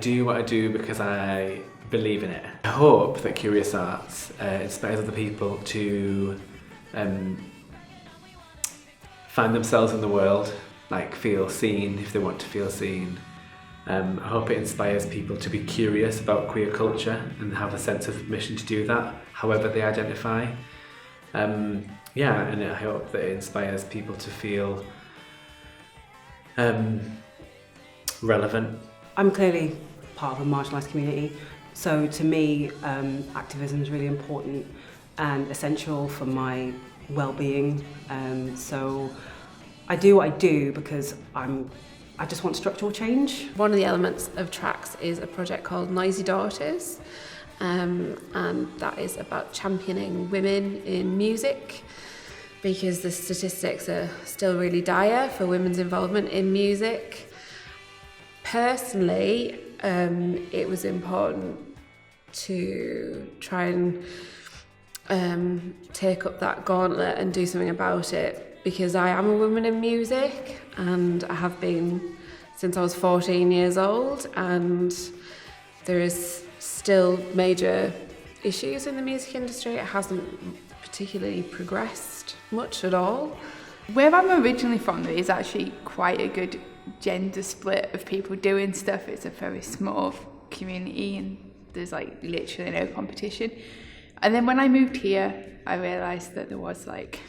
do what I do because I believe in it. I hope that Curious Arts inspires other people to find themselves in the world, like feel seen if they want to feel seen. I hope it inspires people to be curious about queer culture and have a sense of mission to do that, however they identify. And I hope that it inspires people to feel relevant. I'm clearly part of a marginalised community, so to me, activism is really important and essential for my well-being. So I do what I do because I just want structural change. One of the elements of Tracks is a project called Noisy Daughters, and that is about championing women in music, because the statistics are still really dire for women's involvement in music. Personally, it was important to try and take up that gauntlet and do something about it, because I am a woman in music and I have been since I was 14 years old, and there is still major issues in the music industry. It hasn't particularly progressed much at all. Where I'm originally from, there is actually quite a good gender split of people doing stuff. It's a very small community and there's like literally no competition. And then when I moved here, I realised that there was like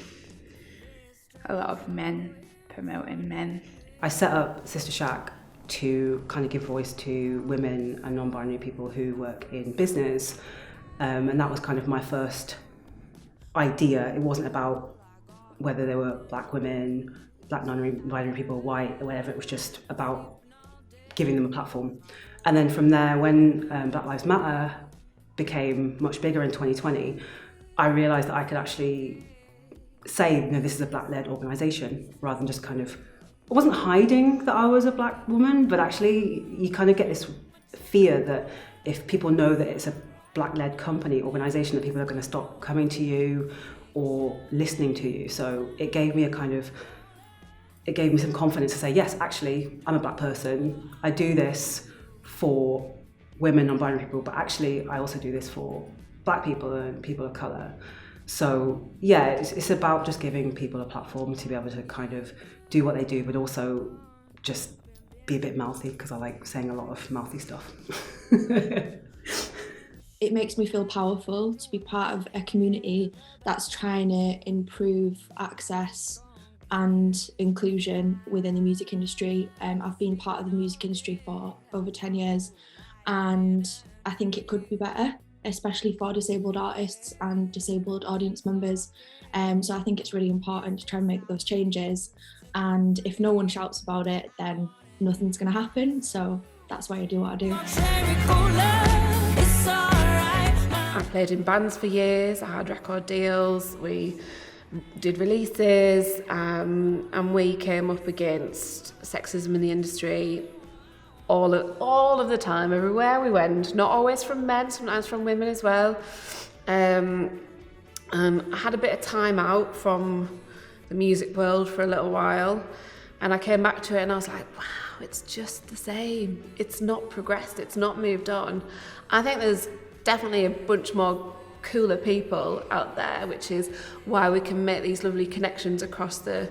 a lot of men promoting men. I set up Sister Shack to kind of give voice to women and non-binary people who work in business, and that was kind of my first idea. It wasn't about whether they were black women, black non-binary people, white, or whatever. It was just about giving them a platform. And then from there, when Black Lives Matter became much bigger in 2020, I realised that I could actually say, you know, this is a black-led organisation, rather than just kind of, I wasn't hiding that I was a black woman, but actually you kind of get this fear that if people know that it's a black-led company, organisation, that people are going to stop coming to you or listening to you. So it gave me some confidence to say, yes, actually, I'm a black person. I do this for women, non-binary people, but actually I also do this for black people and people of colour. So yeah, it's about just giving people a platform to be able to kind of do what they do, but also just be a bit mouthy, because I like saying a lot of mouthy stuff. It makes me feel powerful to be part of a community that's trying to improve access and inclusion within the music industry. I've been part of the music industry for over 10 years and I think it could be better, especially for disabled artists and disabled audience members. So I think it's really important to try and make those changes, and if no one shouts about it, then nothing's going to happen. So that's why I do what I do. I played in bands for years, I had record deals, we did releases, and we came up against sexism in the industry all of the time, everywhere we went, not always from men, sometimes from women as well. I had a bit of time out from the music world for a little while, and I came back to it and I was like, wow, it's just the same. It's not progressed, it's not moved on. I think there's definitely a bunch more cooler people out there, which is why we can make these lovely connections across the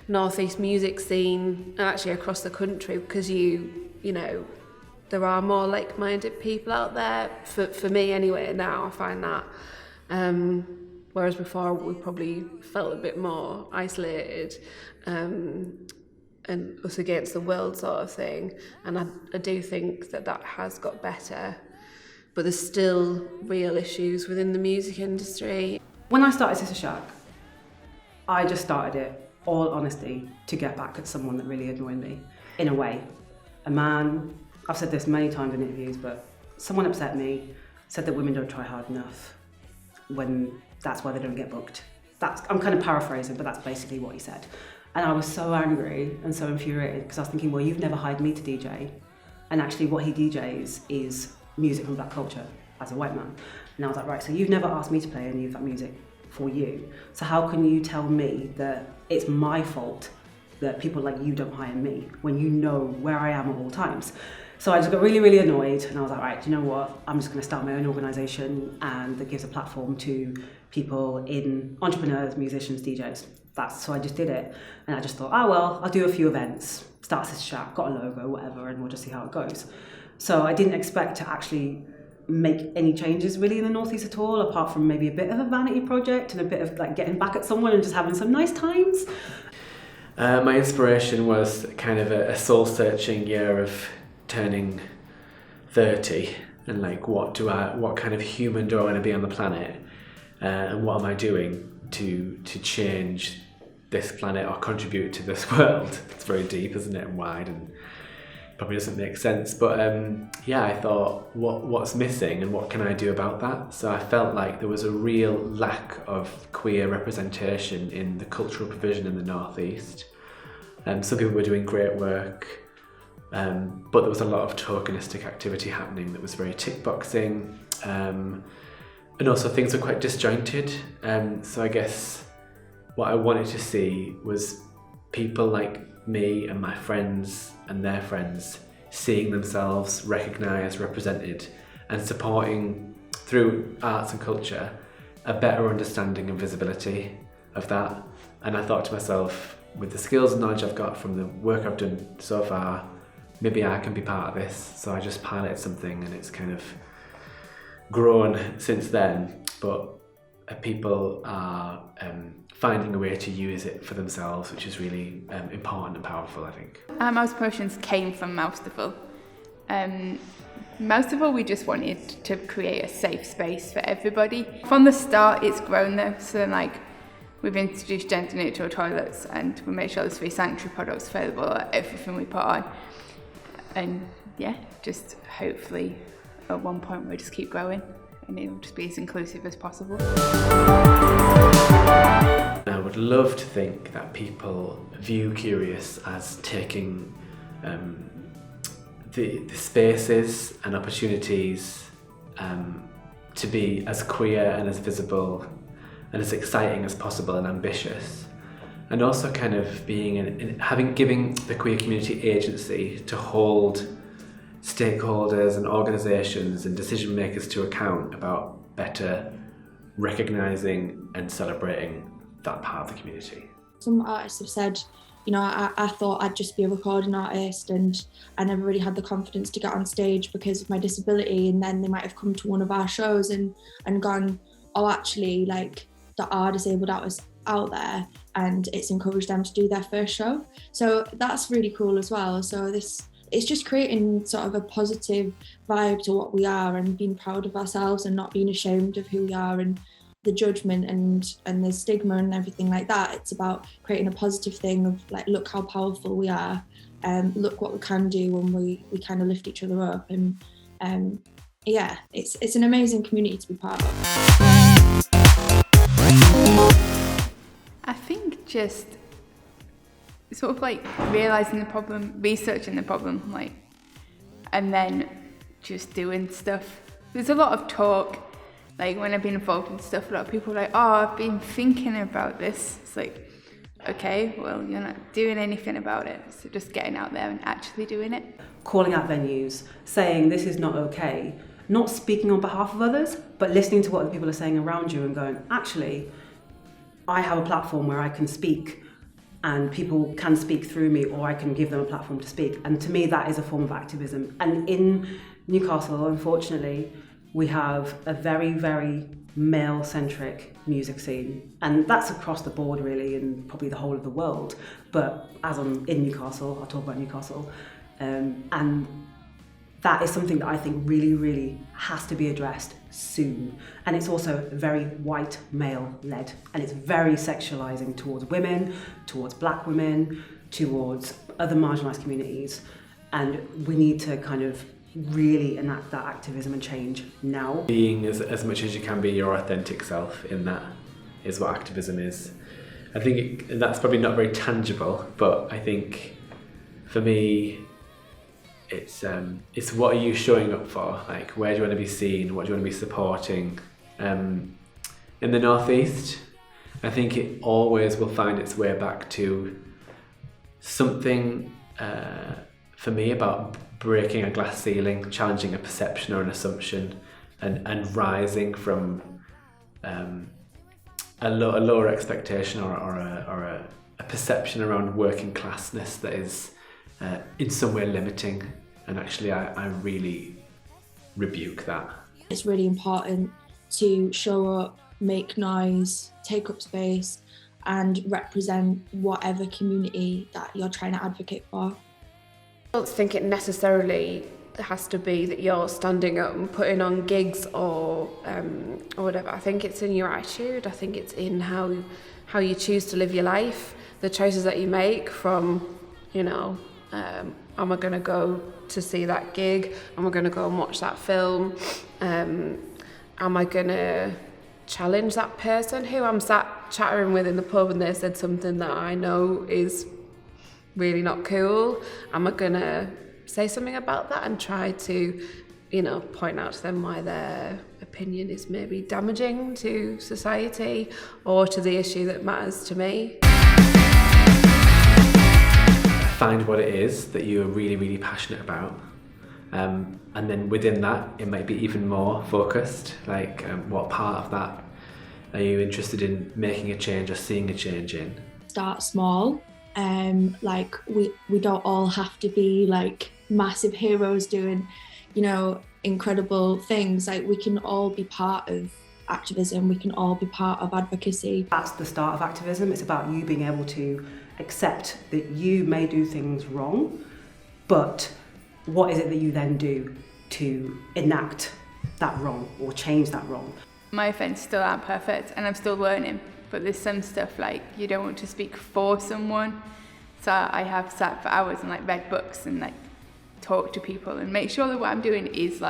northeast music scene and actually across the country, because you know, there are more like-minded people out there, for me anyway. Now I find that, whereas before we probably felt a bit more isolated and us against the world sort of thing, and I do think that has got better, but there's still real issues within the music industry. When I started Sister Shack, I just started it, all honesty, to get back at someone that really annoyed me, in a way. A man, I've said this many times in interviews, but someone upset me, said that women don't try hard enough, when that's why they don't get booked. I'm kind of paraphrasing, but that's basically what he said. And I was so angry and so infuriated, because I was thinking, well, you've never hired me to DJ. And actually what he DJs is music from black culture as a white man. And I was like, right, so you've never asked me to play any of that music for you. So how can you tell me that it's my fault that people like you don't hire me, when you know where I am at all times? So I just got really, really annoyed, and I was like, right, do you know what? I'm just going to start my own organisation, and that gives a platform to people entrepreneurs, musicians, DJs. So I just did it, and I just thought, oh well, I'll do a few events, start Sister Shack, got a logo, whatever, and we'll just see how it goes. So I didn't expect to actually make any changes really in the Northeast at all, apart from maybe a bit of a vanity project and a bit of like getting back at someone and just having some nice times. My inspiration was kind of a soul-searching year of turning 30 and like what kind of human do I want to be on the planet, and what am I doing to change this planet or contribute to this world. It's very deep, isn't it, and wide, and probably doesn't make sense, but I thought what's missing and what can I do about that. So I felt like there was a real lack of queer representation in the cultural provision in the Northeast. Some people were doing great work, but there was a lot of tokenistic activity happening that was very tick boxing, and also things were quite disjointed. So I guess what I wanted to see was people like me and my friends and their friends seeing themselves recognised, represented, and supporting through arts and culture a better understanding and visibility of that. And I thought to myself, with the skills and knowledge I've got from the work I've done so far, maybe I can be part of this. So I just piloted something, and it's kind of grown since then. But people are finding a way to use it for themselves, which is really important and powerful, I think. Our mouse promotions came from Moustafull. Moustafull, we just wanted to create a safe space for everybody. From the start, it's grown though. So like, we've introduced gender neutral toilets, and we make sure there's free sanctuary products available at everything we put on. And yeah, just hopefully at one point we'll just keep growing, and it'll just be as inclusive as possible. I would love to think that people view Curious as taking the spaces and opportunities to be as queer and as visible and as exciting as possible and ambitious, and also kind of being giving the queer community agency to hold stakeholders and organisations and decision makers to account about better recognising and celebrating that part of the community. Some artists have said, you know, I thought I'd just be a recording artist, and I never really had the confidence to get on stage because of my disability, and then they might have come to one of our shows and gone, oh, actually, like, there are disabled artists out there, and it's encouraged them to do their first show. So that's really cool as well. So it's just creating sort of a positive vibe to what we are, and being proud of ourselves and not being ashamed of who we are and the judgment and the stigma and everything like that. It's about creating a positive thing of like, look how powerful we are, and look what we can do when we kind of lift each other up. And yeah, it's an amazing community to be part of. I think just sort of like realising the problem, researching the problem, like, and then just doing stuff. There's a lot of talk, like when I've been involved in stuff, a lot of people are like, oh, I've been thinking about this. It's like, okay, well, you're not doing anything about it. So just getting out there and actually doing it. Calling out venues, saying this is not okay, not speaking on behalf of others, but listening to what the people are saying around you and going, actually, I have a platform where I can speak and people can speak through me, or I can give them a platform to speak. And to me, that is a form of activism. And in Newcastle, unfortunately, we have a very, very male-centric music scene. And that's across the board, really, and probably the whole of the world. But as I'm in Newcastle, I'll talk about Newcastle. And that is something that I think really, really has to be addressed soon. And it's also very white male-led, and it's very sexualizing towards women, towards black women, towards other marginalized communities. And we need to kind of really enact that activism and change now. Being as much as you can be your authentic self in that is what activism is. I think that's probably not very tangible, but I think for me, it's what are you showing up for? Like, where do you want to be seen? What do you want to be supporting? In the Northeast, I think it always will find its way back to something for me about breaking a glass ceiling, challenging a perception or an assumption, and rising from a lower expectation or a perception around working classness that is in some way limiting. And actually I really rebuke that. It's really important to show up, make noise, take up space and represent whatever community that you're trying to advocate for. I don't think it necessarily has to be that you're standing up and putting on gigs or whatever. I think it's in your attitude. I think it's in how you choose to live your life, the choices that you make from, am I going to go to see that gig? Am I going to go and watch that film? Am I going to challenge that person who I'm sat chattering with in the pub and they said something that I know is really not cool? Am I going to say something about that and try to, point out to them why their opinion is maybe damaging to society or to the issue that matters to me? Find what it is that you're really, really passionate about. And then within that, it might be even more focused, like what part of that are you interested in making a change or seeing a change in? Start small. We don't all have to be like massive heroes doing, incredible things. Like we can all be part of activism, we can all be part of advocacy. That's the start of activism. It's about you being able to accept that you may do things wrong, but what is it that you then do to enact that wrong or change that wrong? My offence still aren't perfect and I'm still learning, but there's some stuff like you don't want to speak for someone. So I have sat for hours and read books and talk to people and make sure that what I'm doing is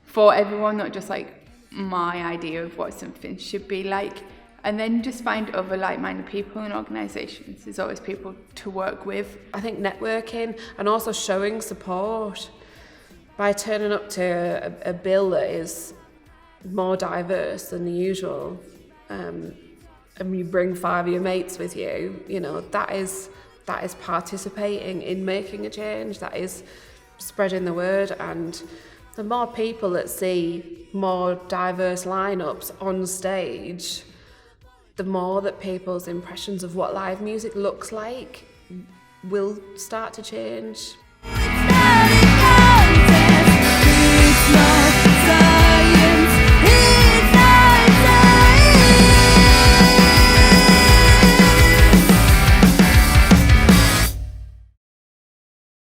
for everyone, not just my idea of what something should be like. And then just find other like-minded people and organisations. There's always people to work with. I think networking and also showing support by turning up to a bill that is more diverse than the usual, and you bring 5 of your mates with you, that is participating in making a change, that is spreading the word. And the more people that see more diverse lineups on stage, the more that people's impressions of what live music looks like will start to change.